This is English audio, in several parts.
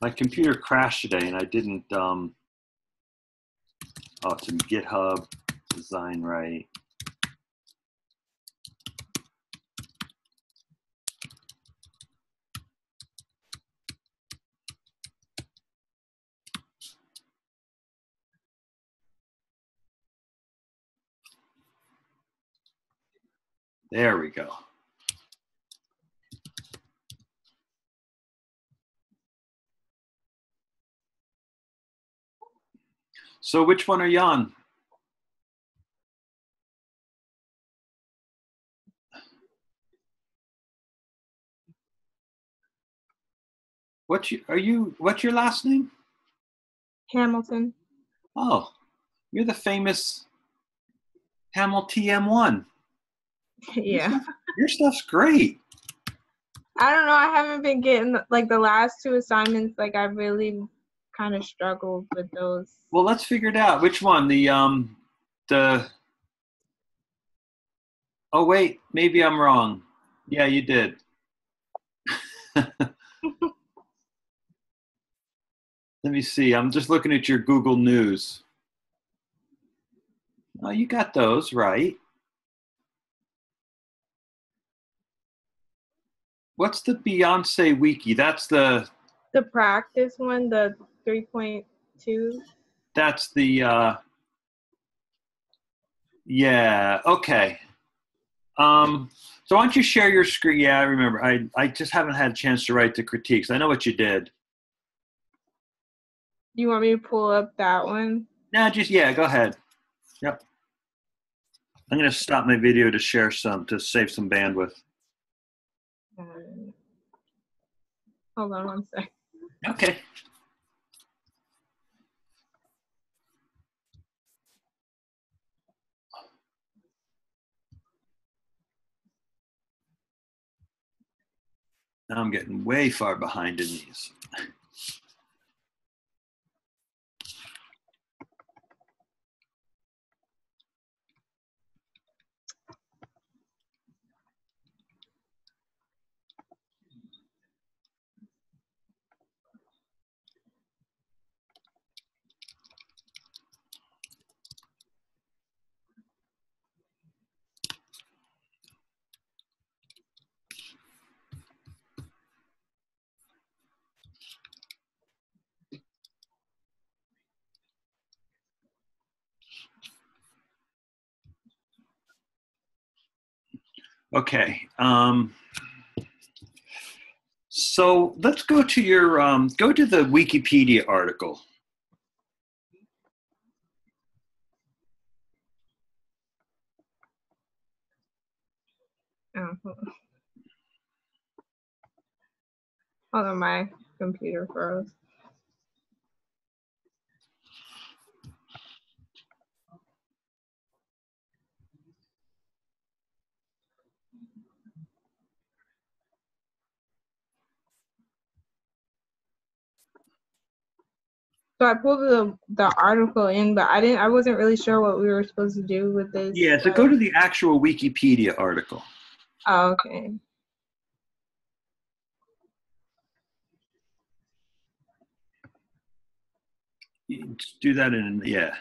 My computer crashed today and I didn't, oh, it's in GitHub, design right. There we go. So which one are you on? What's your last name? Hamilton. Oh, you're the famous Hamilton TM1. Yeah. Your stuff's great. I don't know. I haven't been getting like the last two assignments. Like I really kind of struggled with those. Well, let's figure it out. Which one? Oh wait, maybe I'm wrong. Yeah, you did. Let me see. I'm just looking at your Google News. Oh, you got those right. What's the Beyonce wiki? That's the practice one, the 3.2. That's the yeah, okay. So why don't you share your screen? Yeah, I remember. I just haven't had a chance to write the critiques. I know what you did. You want me to pull up that one? No, yeah, go ahead. Yep. I'm gonna stop my video to share to save some bandwidth. Hold on one sec. Okay. Now I'm getting way far behind in these. Okay. So let's go to your go to the Wikipedia article. Oh, hold on, my computer froze. So I pulled the article in, but I wasn't really sure what we were supposed to do with this. Yeah, so go to the actual Wikipedia article. Oh, okay. You just do that in, yeah.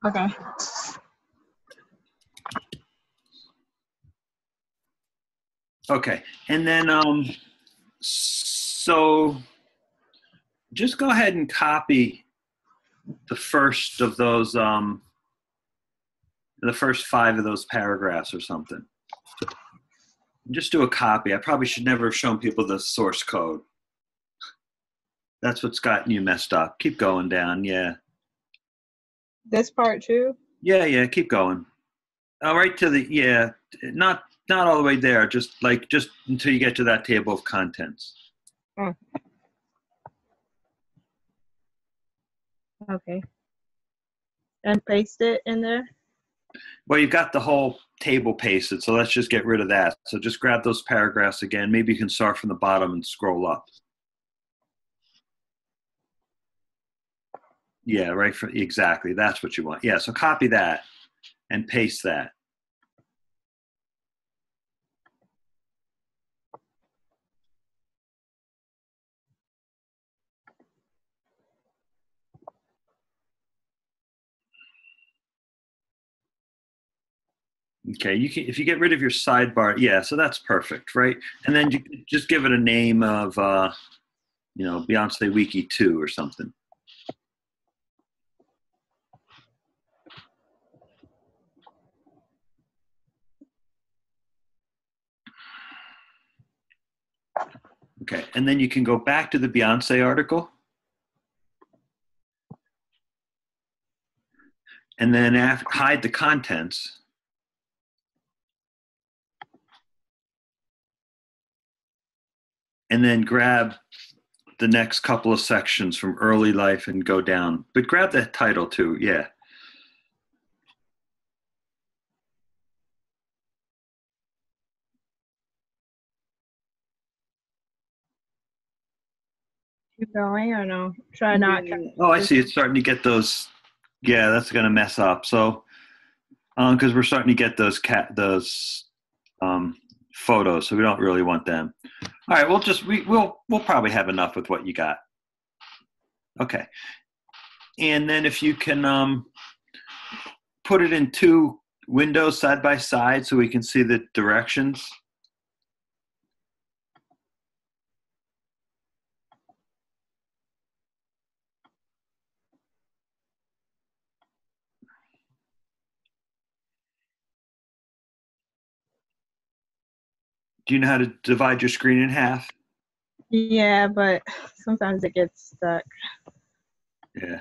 Okay. Okay, and then so just go ahead and copy the first of those the first 5 of those paragraphs or something. Just do a copy. I probably should never have shown people the source code. That's what's gotten you messed up. Keep going down, yeah. This part too? Yeah, keep going. Right to the, yeah, not all the way there, just until you get to that table of contents. Oh. Okay. And paste it in there? Well, you've got the whole table pasted, so let's just get rid of that. So just grab those paragraphs again. Maybe you can start from the bottom and scroll up. Yeah, right. Exactly. That's what you want. Yeah, so copy that and paste that. Okay, you can, if you get rid of your sidebar, yeah, so that's perfect, right? And then you just give it a name of, Beyonce Wiki 2 or something. Okay, and then you can go back to the Beyonce article. And then hide the contents. And then grab the next couple of sections from early life and go down. But grab the title too, yeah. Keep going or no? Try not. Oh, I see. It's starting to get those. Yeah, that's going to mess up. So, because we're starting to get those photos, so we don't really want them. All right, we'll probably have enough with what you got. Okay, and then if you can put it in 2 windows side by side so we can see the directions. Do you know how to divide your screen in half? Yeah, but sometimes it gets stuck. Yeah.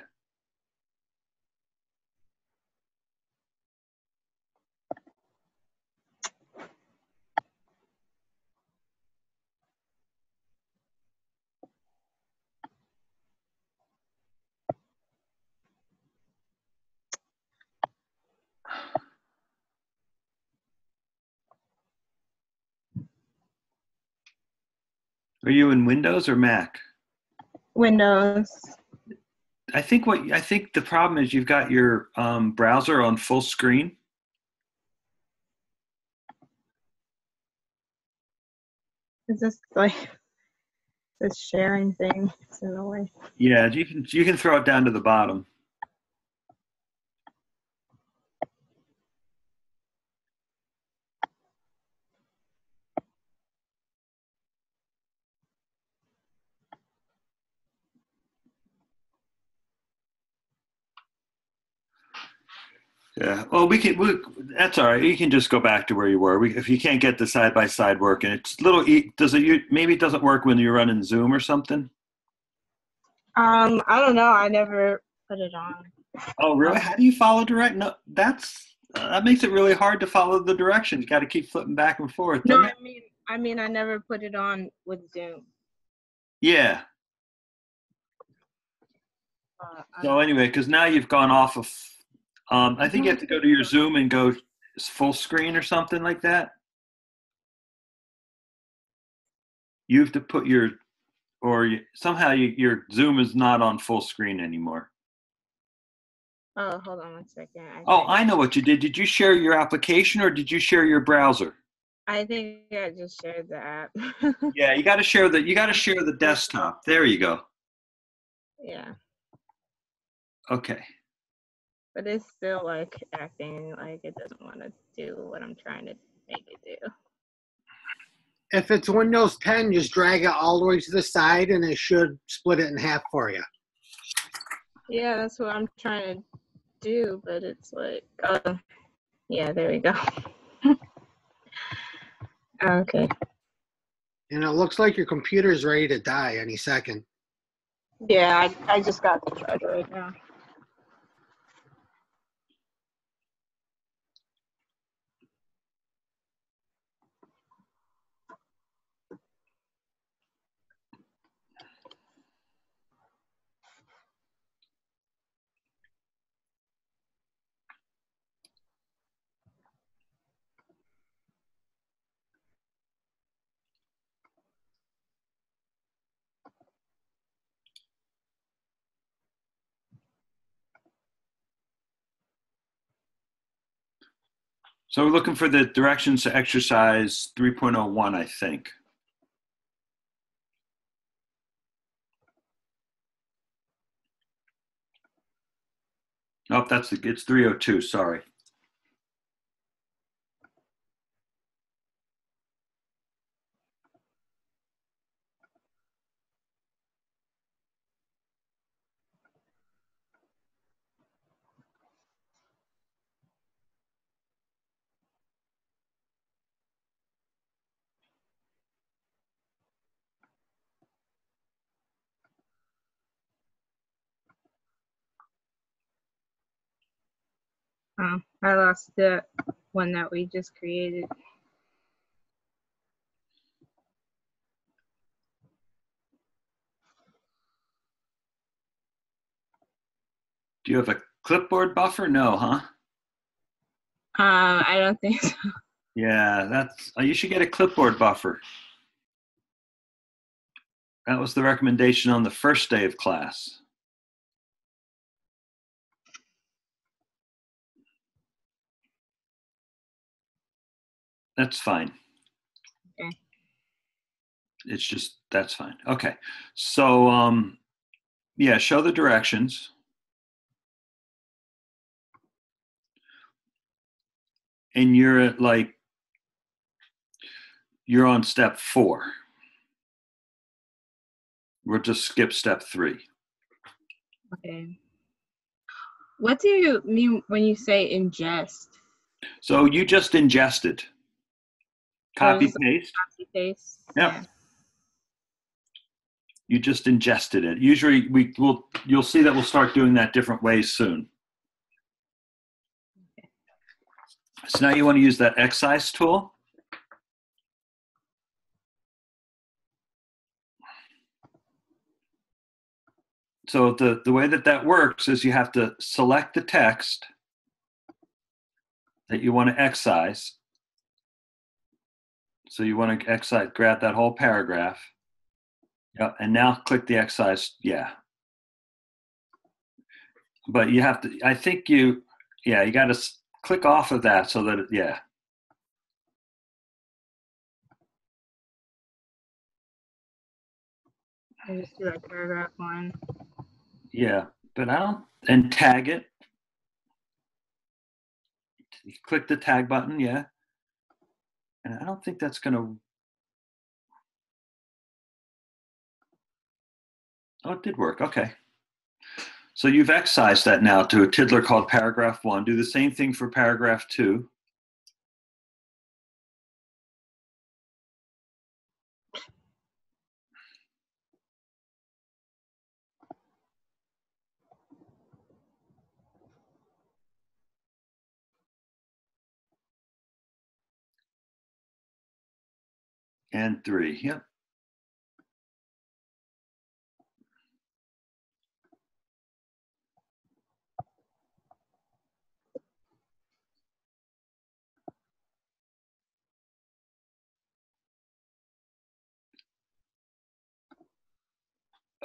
Are you in Windows or Mac? Windows. I think the problem is you've got your browser on full screen. Is this like this sharing thing? It's in the way. Yeah, you can throw it down to the bottom. Yeah. Well, that's all right. You can just go back to where you were. If you can't get the side by side working, it's little. Maybe it doesn't work when you're running Zoom or something. I don't know. I never put it on. Oh, really? How do you follow direct? No, that makes it really hard to follow the directions. You got to keep flipping back and forth. No, I mean, I never put it on with Zoom. Yeah. So anyway, because now you've gone off of. I think you have to go to your Zoom and go full screen or something like that. You have to put somehow your Zoom is not on full screen anymore. Oh, hold on 1 second. I know what you did. Did you share your application or did you share your browser? I think I just shared the app. Yeah, you got to share the desktop. There you go. Yeah. Okay. But it's still like acting like it doesn't want to do what I'm trying to make it do. If it's Windows 10, just drag it all the way to the side and it should split it in half for you. Yeah, that's what I'm trying to do, but it's like, Yeah, there we go. Okay. And it looks like your computer is ready to die any second. Yeah, I just got the charger right now. So we're looking for the directions to exercise 3.01, I think. Nope, it's 302, sorry. Oh, I lost the one that we just created. Do you have a clipboard buffer? No, huh? I don't think so. Yeah, you should get a clipboard buffer. That was the recommendation on the first day of class. That's fine. Okay. It's just, that's fine. Okay. So, yeah, show the directions. And you're at you're on step 4. We'll just skip step 3. Okay. What do you mean when you say ingest? So you just ingested. Copy just paste. Copy paste. Yep. Yeah. You just ingested it. Usually you'll see that we'll start doing that different ways soon. Okay. So now you want to use that excise tool. So the way that works is you have to select the text that you want to excise. So you want to excise, grab that whole paragraph. Yep, and now click the excise, yeah. But you have to, I think you got to click off of that so that, yeah. I just do like paragraph 1. Yeah, but and tag it. You click the tag button, yeah. And I don't think that's going to, oh, it did work, okay. So you've excised that now to a tiddler called paragraph 1. Do the same thing for paragraph 2. And 3, yep.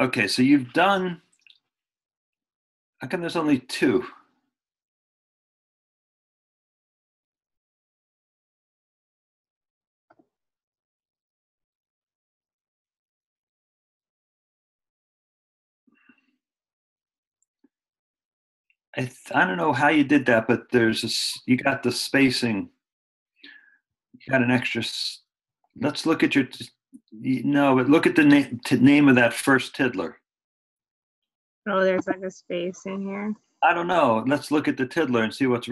Okay, so you've done, how come there's only 2? I don't know how you did that, but you got the spacing. You got an extra. Let's look at but look at the name of that first tiddler. Oh, there's like a space in here. I don't know. Let's look at the tiddler and see what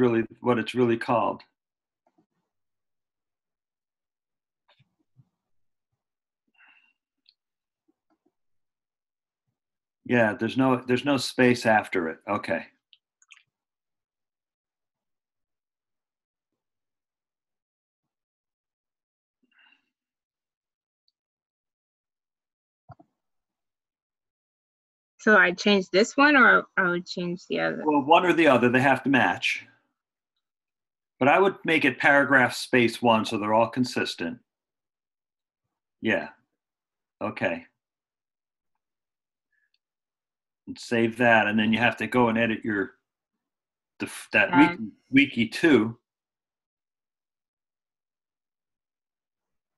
it's really called. Yeah, there's no space after it. Okay. So I change this one, or I would change the other. Well, one or the other, they have to match. But I would make it paragraph space 1 so they're all consistent. Yeah. Okay. And save that, and then you have to go and edit that wiki 2.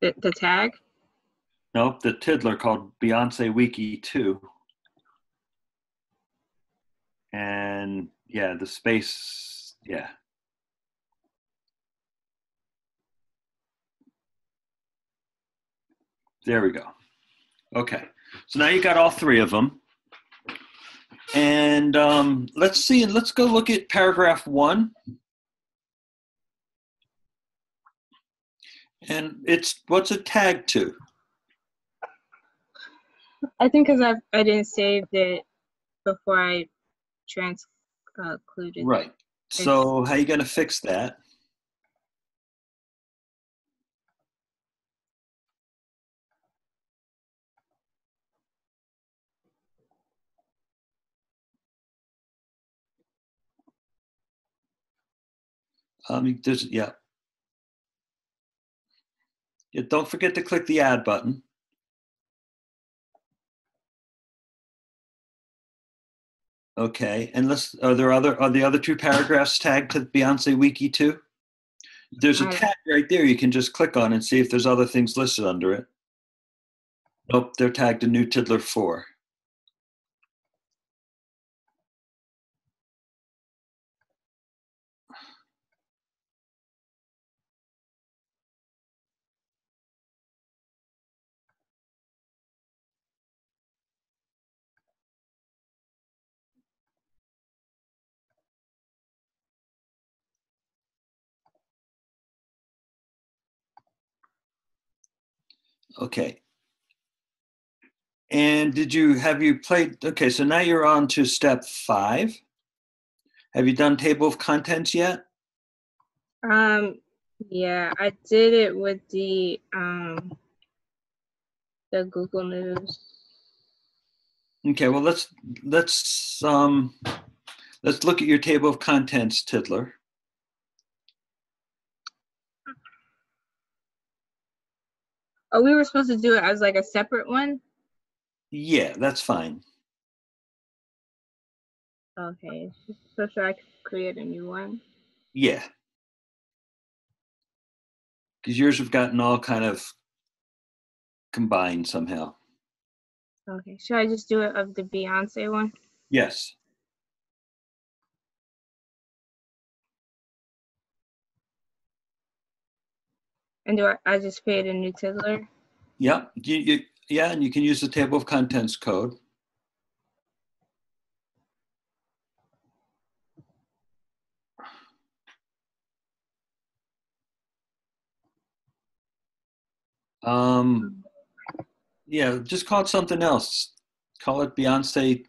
The tag. Nope, the tiddler called Beyonce Wiki 2. And yeah, the space, yeah. There we go. Okay, so now you got all 3 of them. And let's see, let's go look at paragraph 1. And what's it tagged to? I think because I didn't save it before I transcluded. Right. So how are you going to fix that? Yeah. Don't forget to click the add button. Okay, and are the other 2 paragraphs tagged to Beyonce Wiki 2? There's a tab right there you can just click on and see if there's other things listed under it. Nope, they're tagged to New Tiddler 4. Okay. And have you played, okay, so now you're on to step 5. Have you done table of contents yet? Yeah, I did it with the Google News. Okay, well let's look at your table of contents, Tiddler. Oh, we were supposed to do it as like a separate one? Yeah, that's fine. Okay, so should I create a new one? Yeah. Because yours have gotten all kind of combined somehow. Okay, should I just do it of the Beyonce one? Yes. And do I just create a new tiddler? Yep. Yeah, and you can use the table of contents code. Yeah, just call it something else. Call it Beyonce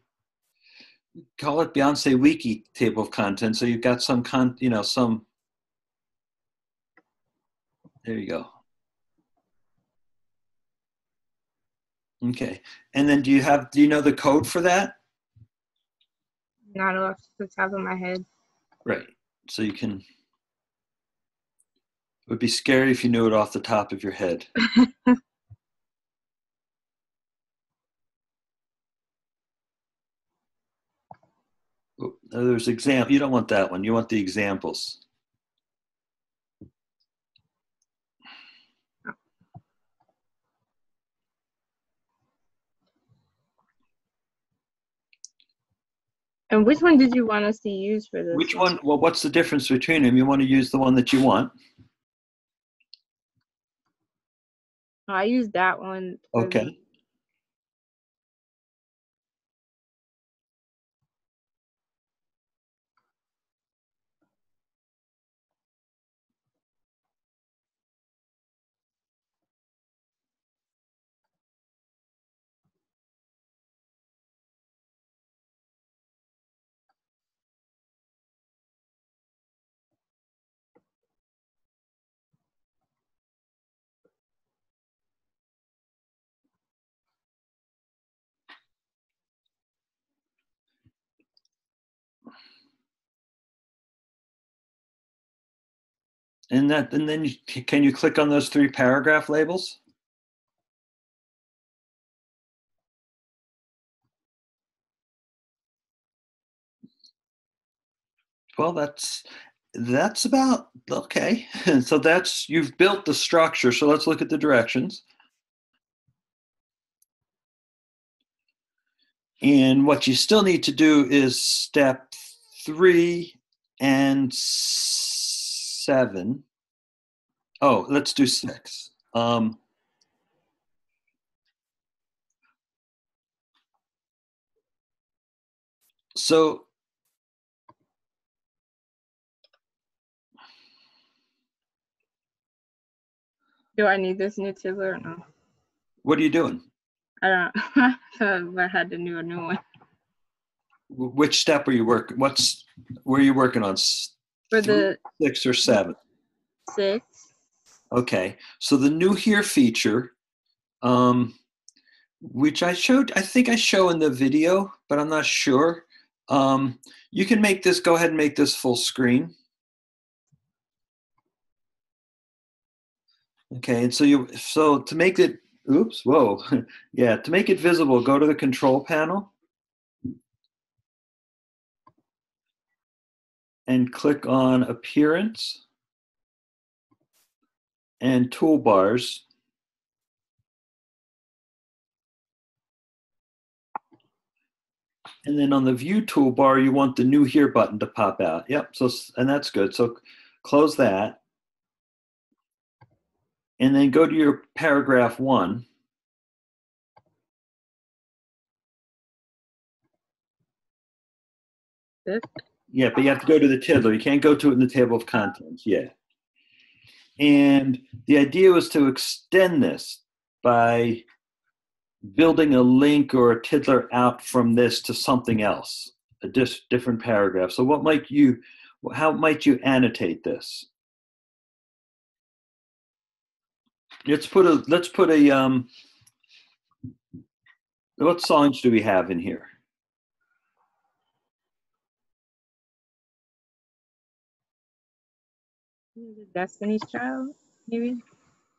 Wiki table of contents. So you've got some some. There you go. Okay, and then do you know the code for that? Not off the top of my head. Right. So you can. It would be scary if you knew it off the top of your head. There's example. You don't want that one. You want the examples. And which one did you want us to use for this? Which one? Well, what's the difference between them? You want to use the one that you want. Oh, I used that one. Okay. And then can you click on those 3 paragraph labels? Well, that's about okay. So you've built the structure. So let's look at the directions. And what you still need to do is step 3 and 7. Oh, let's do 6. So Do I need this new Tizzler or no? what are you doing? I don't know. I had to do a new one. Which step are you working? Where are you working on? For 3, the 6, or 7? 6. Okay. So the new here feature, which I think I show in the video, but I'm not sure. You can go ahead and make this full screen. Okay, and so to make it, oops, whoa, yeah, to make it visible, go to the control panel and click on Appearance and Toolbars. And then on the View toolbar, you want the New Here button to pop out. Yep, and that's good. So close that. And then go to your paragraph 1. This? Yeah, but you have to go to the tiddler. You can't go to it in the table of contents. Yeah. And the idea was to extend this by building a link or a tiddler out from this to something else, a different paragraph. So how might you annotate this? Let's put a what songs do we have in here? Destiny's Child, maybe?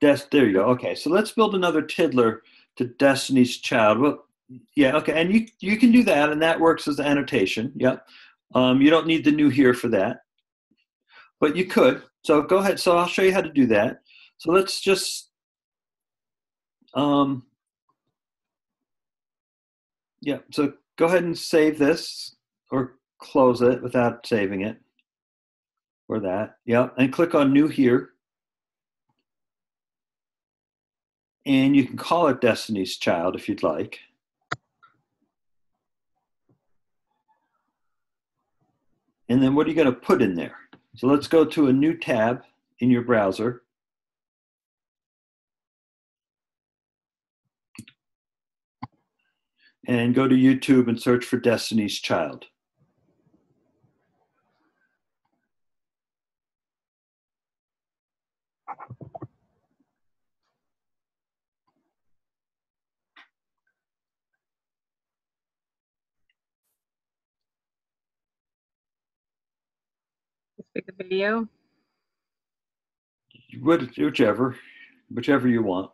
There you go. Okay, so let's build another tiddler to Destiny's Child. Well, yeah, okay, and you can do that, and that works as annotation. Yep. You don't need the New Here for that, but you could. So go ahead. So I'll show you how to do that. So let's just yeah. So go ahead and save this or close it without saving it, or that. Yeah, and click on New Here. And you can call it Destiny's Child if you'd like. And then what are you going to put in there? So let's go to a new tab in your browser. And go to YouTube and search for Destiny's Child. Just pick a video. Whichever you want.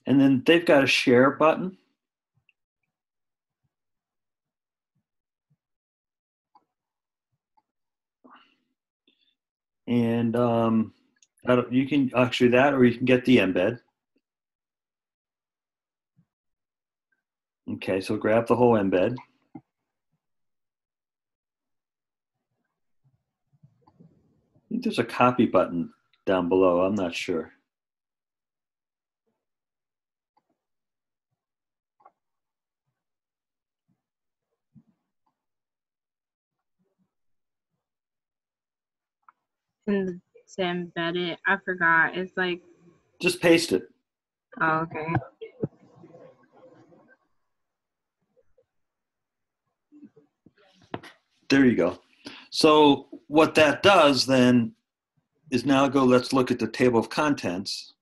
And then they've got a share button. And you can actually that, or you can get the embed. Okay, so grab the whole embed. I think there's a copy button down below. I'm not sure. And to embed it, I forgot. It's like, Just paste it. oh, okay. There you go. So what that does then is now let's look at the table of contents.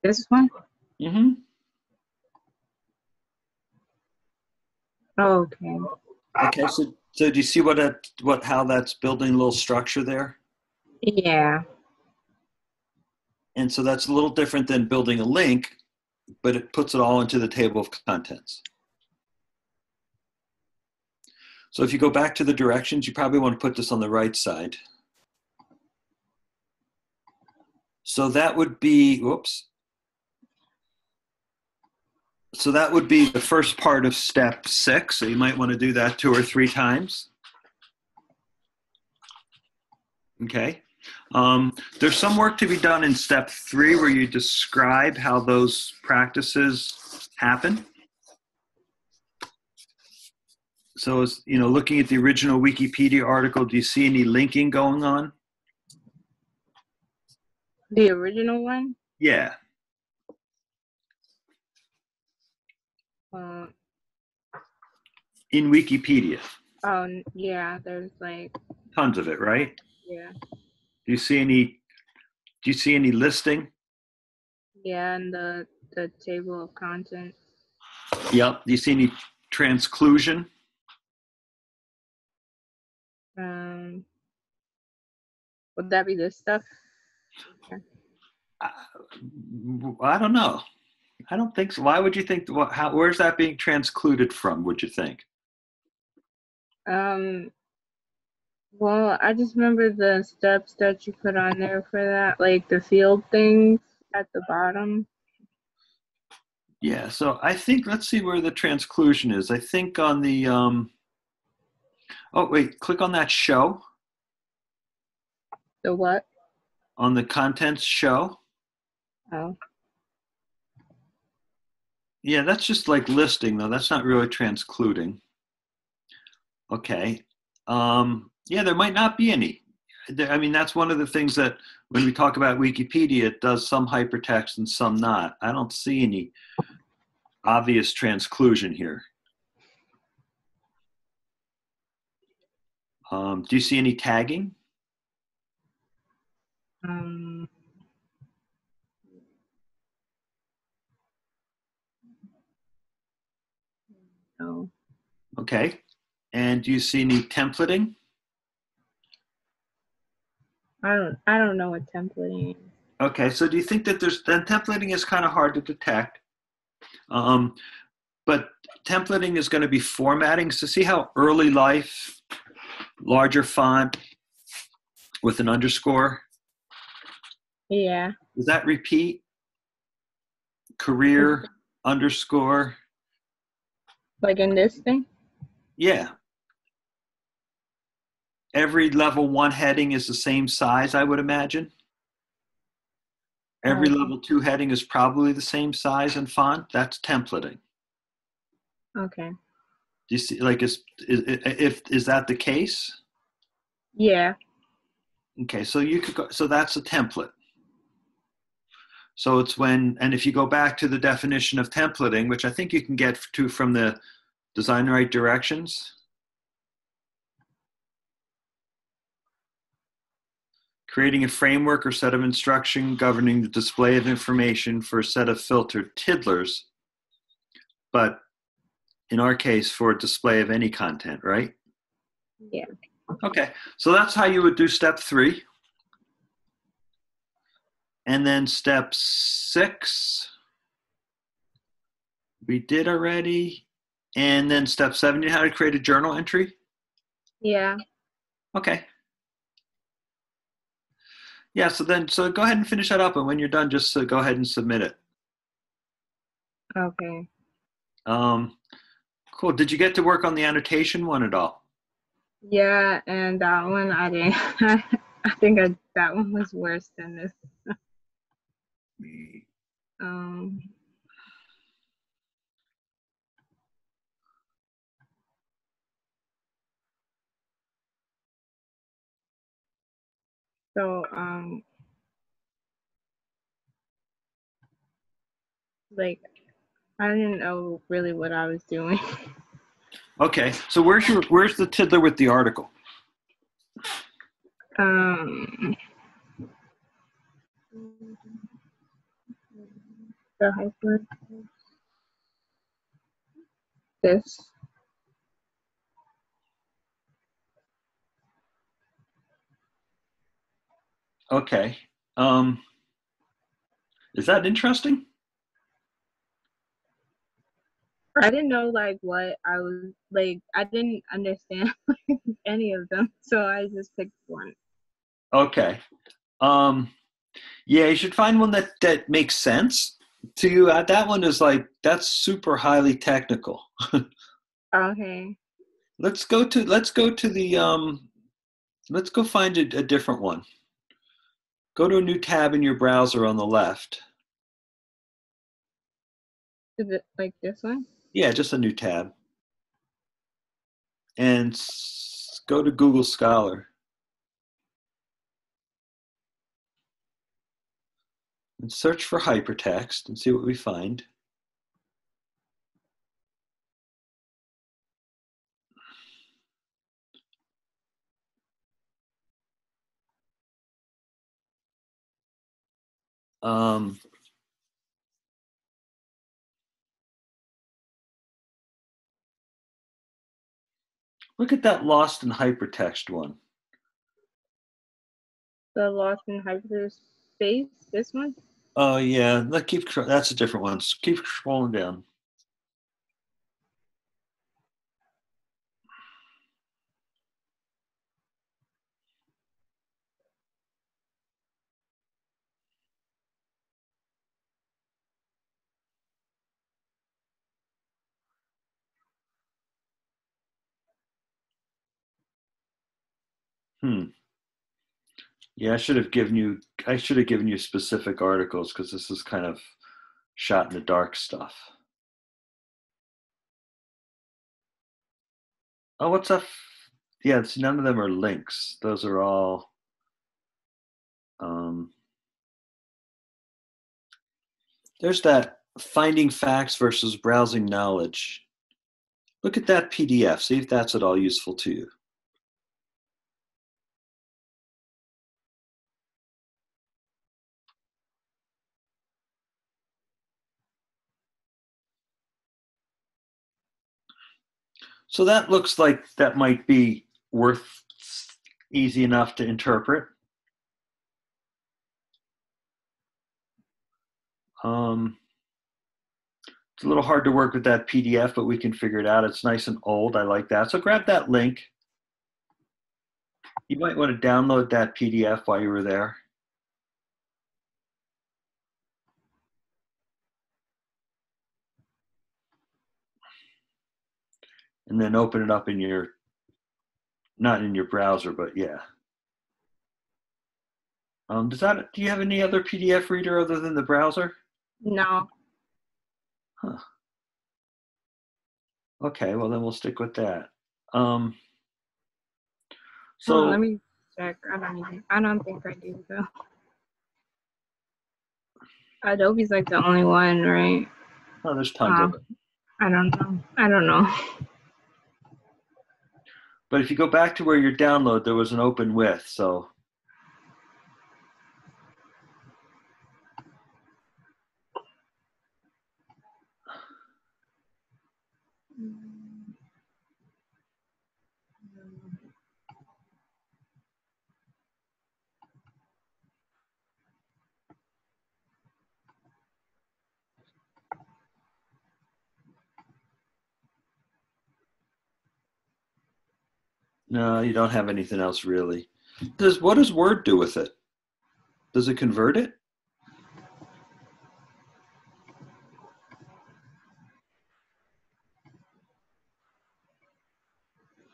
This one? Mm-hmm. Okay. Okay, so do you see how that's building a little structure there? Yeah. And so that's a little different than building a link, but it puts it all into the table of contents. So if you go back to the directions, you probably want to put this on the right side. So that would be, whoops. So that would be the first part of step 6. So you might want to do that 2 or 3 times. Okay. There's some work to be done in step 3 where you describe how those practices happen. So, looking at the original Wikipedia article, do you see any linking going on? The original one? Yeah. In Wikipedia. Oh, yeah, there's like tons of it, right? Yeah. Do you see any listing? Yeah, and the table of contents. Yep. Do you see any transclusion? Would that be this stuff? Okay. I don't know. I don't think so. Why would you think? Where's that being transcluded from? Would you think? Well, I just remember the steps that you put on there for that, like the field things at the bottom. Yeah. So I think let's see where the transclusion is. I think on the oh wait, click on that show. The what? On the contents show. Oh. Yeah, that's just like listing though. That's not really transcluding. Okay. Yeah, there might not be any. I mean, that's one of the things that when we talk about Wikipedia, it does some hypertext and some not. I don't see any obvious transclusion here. Do you see any tagging? No. Okay. And do you see any templating? I don't know what templating is. Okay, so do you think that then templating is kind of hard to detect? But templating is going to be formatting. So see how early life, larger font with an underscore? Yeah. Does that repeat? Career underscore? Like in this thing? Yeah. Every level 1 heading is the same size, I would imagine. Every level 2 heading is probably the same size and font. That's templating. Okay. Do you see, like, is that the case? Yeah. Okay, so you could go, so that's a template. So it's and if you go back to the definition of templating, which I think you can get to from the Design Right directions. Creating a framework or set of instruction governing the display of information for a set of filtered tiddlers, but in our case, for a display of any content, right? Yeah. Okay, so that's how you would do step 3. And then step 6, we did already. And then step 7, you know how to create a journal entry? Yeah. Okay. Yeah, so go ahead and finish that up, and when you're done, just go ahead and submit it. Okay. Cool. Did you get to work on the annotation one at all? Yeah, and that one I didn't. I think that one was worse than this. So like I didn't know really what I was doing. Okay, so where's the tiddler with the article? The hyper. This. Okay. Is that interesting? I didn't know like what I was like. I didn't understand any of them, so I just picked one. Okay. Um, yeah, you should find one that makes sense to you. That one is like that's super highly technical. Okay. Let's go find a different one. Go to a new tab in your browser on the left. Is it like this one? Yeah, just a new tab. And go to Google Scholar and search for hypertext and see what we find. Um, Look at that lost in hypertext one. The Lost in Hyperspace. This one. Oh yeah, that's a different one. Keep scrolling down. Yeah, I should have given you specific articles because this is kind of shot in the dark stuff. Oh, what's up? Yeah, none of them are links. Those are all. Um, there's that finding facts versus browsing knowledge. Look at that PDF. See if that's at all useful to you. So that looks like that might be easy enough to interpret. It's a little hard to work with that PDF, but we can figure it out. It's nice and old. I like that. So grab that link. You might want to download that PDF while you were there. And then open it up in not in your browser, but yeah. Do you have any other PDF reader other than the browser? No. Huh. Okay, well then we'll stick with that. So Let me check. I don't think I do though. Adobe's like the only one, right? oh, there's tons of it. I don't know. But if you go back to where your download, there was an open with, so. No, you don't have anything else really. What does Word do with it? Does it convert it?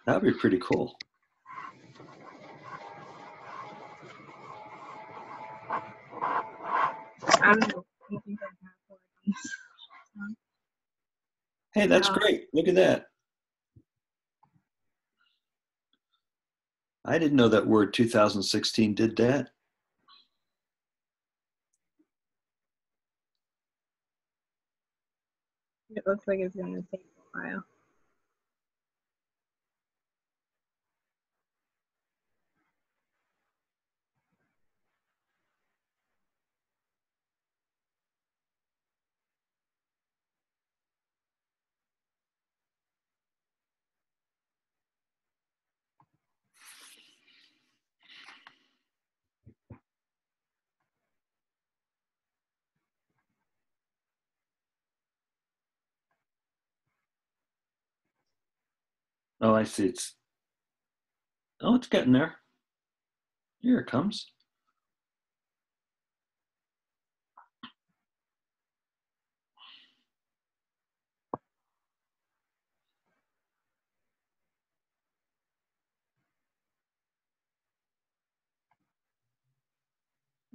That'd be pretty cool. I don't know. I don't think I have Word on this. Hey, that's No. great. Look at that. I didn't know that Word 2016 did that. It looks like it's gonna take a while. Oh, I see. It's getting there. Here it comes.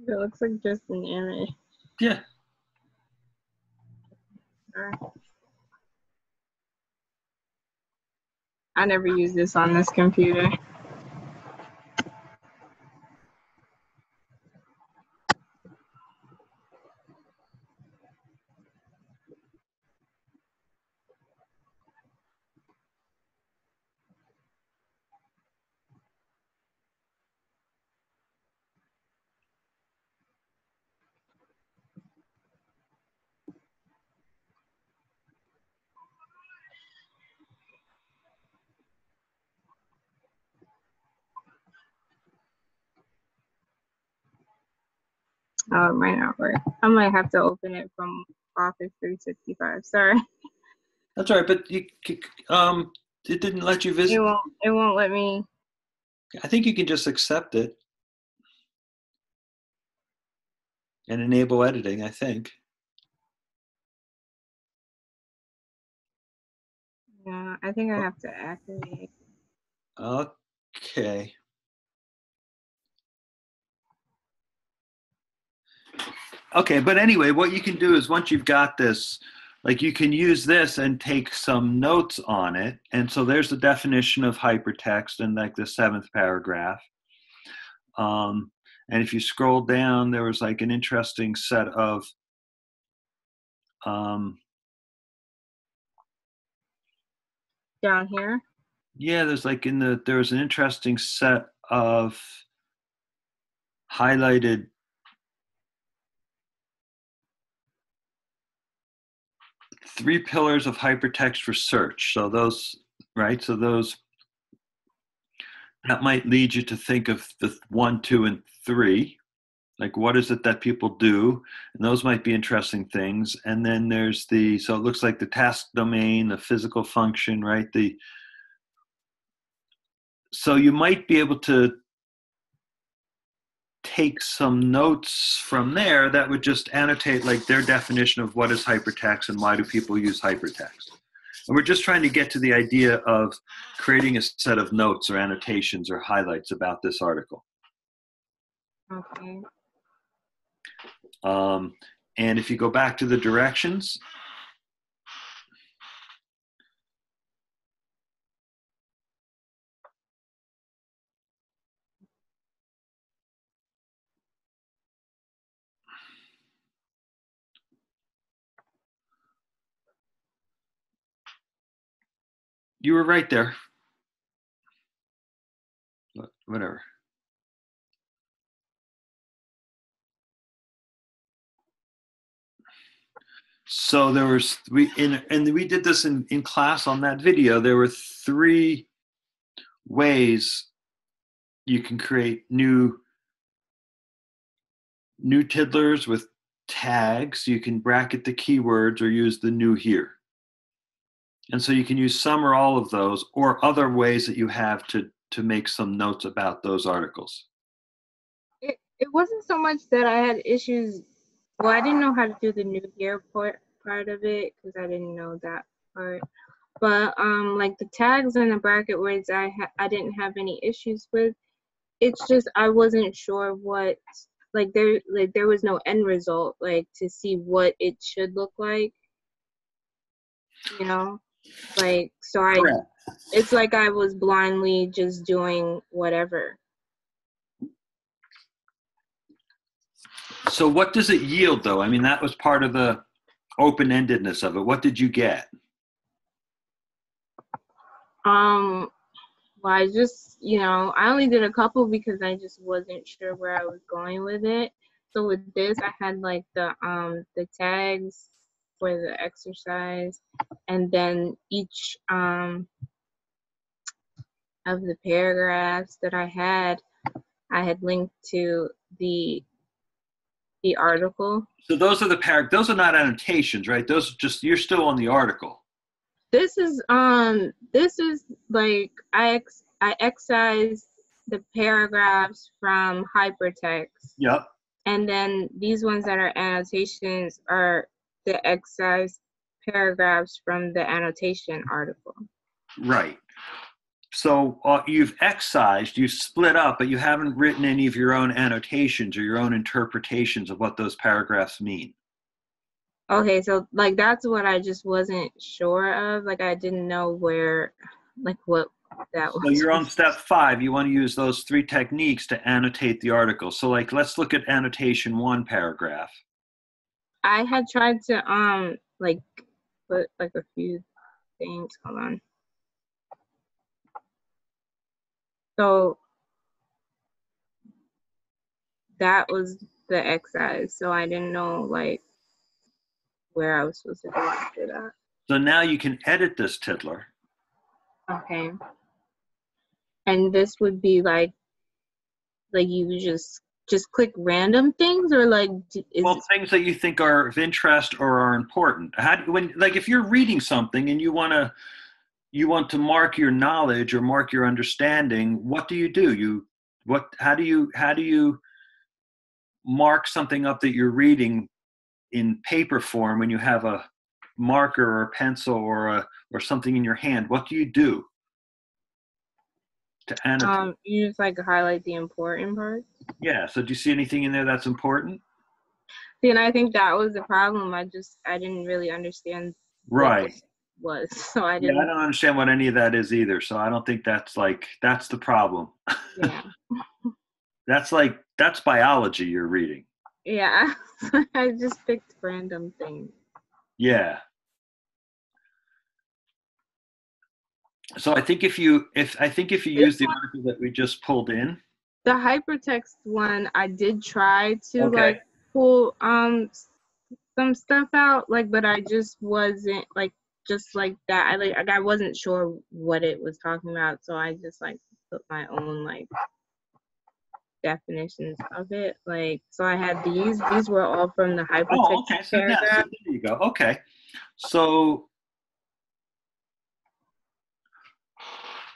It looks like just an image. Yeah. I never use this on this computer. Oh, it might not work. I might have to open it from Office 365. Sorry. That's all right, but it didn't let you visit. It won't let me. I think you can just accept it and enable editing, I think. Yeah, I think I have to activate. Okay. Okay, but anyway, what you can do is once you've got this, like you can use this and take some notes on it. And so there's the definition of hypertext in like the 7th paragraph. And if you scroll down, there was like an interesting set of Down here? yeah, there's like there was an interesting set of highlighted three pillars of hypertext research. So those, right? So those, that might lead you to think of the 1, 2, and 3. Like, what is it that people do? And those might be interesting things. And then there's so it looks like the task domain, the physical function, right? So you might be able to take some notes from there that would just annotate like their definition of what is hypertext and why do people use hypertext. And we're just trying to get to the idea of creating a set of notes or annotations or highlights about this article. Okay. And if you go back to the directions, you were right there. Whatever. So there was we did this in class on that video. There were 3 ways you can create new tiddlers with tags. You can bracket the keywords or use the new here. And so you can use some or all of those or other ways that you have to make some notes about those articles. It wasn't so much that I had issues. Well, I didn't know how to do the new year part of it because I didn't know that part. But like the tags and the bracket words, I didn't have any issues with. It's just I wasn't sure what there was no end result like to see what it should look like. You know, like so Correct. It's like I was blindly just doing whatever. So what does it yield, though? I mean, that was part of the open-endedness of it. What did you get? Well, I just, I only did a couple because I just wasn't sure where I was going with it. So with this, I had like the tags for the exercise, and then each of the paragraphs that I had linked to the article. So those are those are not annotations, right? Those are just, you're still on the article. this is like I excised the paragraphs from hypertext. Yep. And then these ones that are annotations are the excised paragraphs from the annotation article. Right. So you've excised, you've split up, but you haven't written any of your own annotations or your own interpretations of what those paragraphs mean. Okay, so like that's what I just wasn't sure of. Like I didn't know where, like what that was. So you're on step 5. You want to use those 3 techniques to annotate the article. So like, let's look at annotation 1 paragraph. I had tried to like put like a few things. Hold on. So that was the excise. So I didn't know like where I was supposed to go after that. So now you can edit this, Tiddler. Okay. And this would be like you just click random things, or like Well, things that you think are of interest or are important. If you're reading something and you want to mark your knowledge or mark your understanding, what do? How do you mark something up that you're reading in paper form when you have a marker or a pencil or something in your hand? What do you do to annotate? You just like highlight the important parts. Yeah. So do you see anything in there that's important? See, and I think that was the problem. I didn't really understand Right. What was, so I didn't. Yeah, I don't understand what any of that is either. So I don't think that's the problem. Yeah. That's biology you're reading. Yeah. I just picked random things. Yeah. So I think if you use the article that we just pulled in, the hypertext one, I did try to okay, pull some stuff out, but I just wasn't just like that. I wasn't sure what it was talking about, so I just put my own definitions of it. So I had these were all from the hypertext. Oh, okay. So paragraph. yeah, so there you go. Okay. So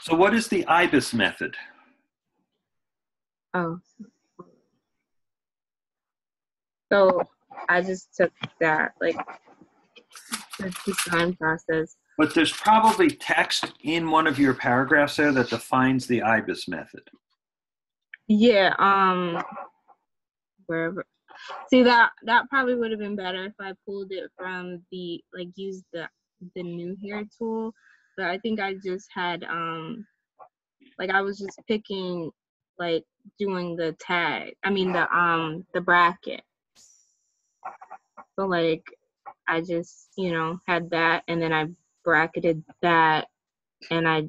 what is the IBIS method? Oh. So I just took that, the design process. But there's probably text in one of your paragraphs there that defines the IBIS method. Yeah, wherever. See, that probably would have been better if I pulled it from the, used the new here tool. But I think I just had, I was just picking, doing the tag. I mean, the bracket. So, I just, had that, and then I bracketed that, and I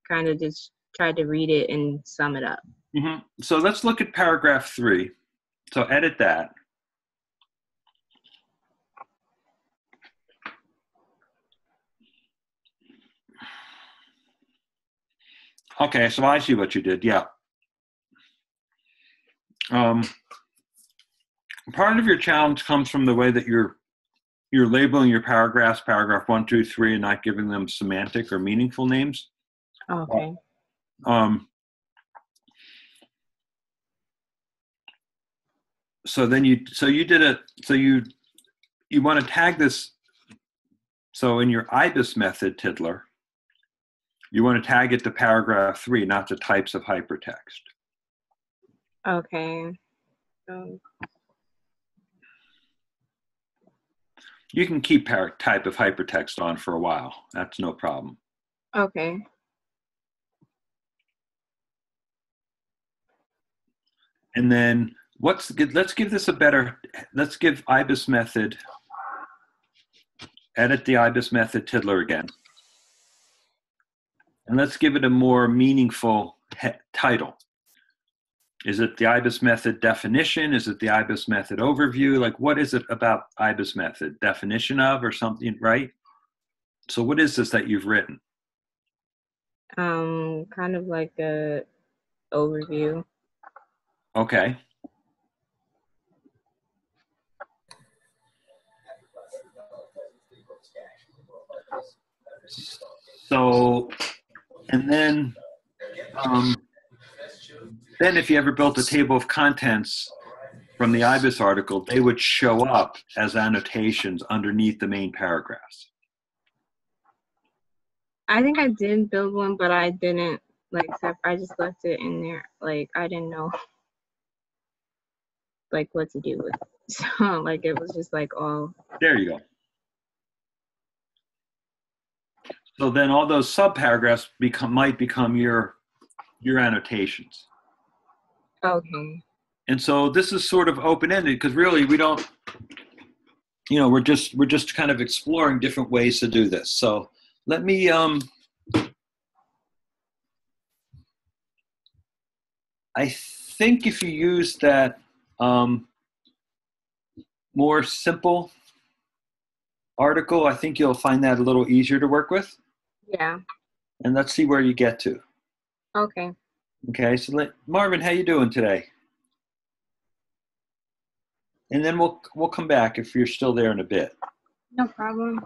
kind of just tried to read it and sum it up. Mm-hmm. So let's look at paragraph 3. So edit that. Okay, so I see what you did. Yeah. Part of your challenge comes from the way that you're labeling your paragraphs, paragraph 1, 2, 3, and not giving them semantic or meaningful names. Okay. So then you want to tag this. So in your IBIS method, Tiddler, you want to tag it to paragraph 3, not the types of hypertext. Okay. You can keep type of hypertext on for a while. That's no problem. Okay. And then let's give IBIS method, edit the IBIS method Tiddler again. And let's give it a more meaningful title. Is it the IBIS method definition? Is it the IBIS method overview? What is it about IBIS method? Definition of or something, right? So what is this that you've written? Kind of like a overview. Okay. So, and then if you ever built a table of contents from the IBIS article, they would show up as annotations underneath the main paragraphs. I think I did build one, but I didn't like I just left it in there. Like I didn't know like what to do with it. So like it was just like all. There you go. So then all those subparagraphs might become your annotations. Okay. And so this is sort of open-ended because really we don't, we're just kind of exploring different ways to do this. So let me I think if you use that more simple article, I think you'll find that a little easier to work with. Yeah. And let's see where you get to. Okay. Okay, so Marvin, how you doing today? And then we'll come back if you're still there in a bit. No problem.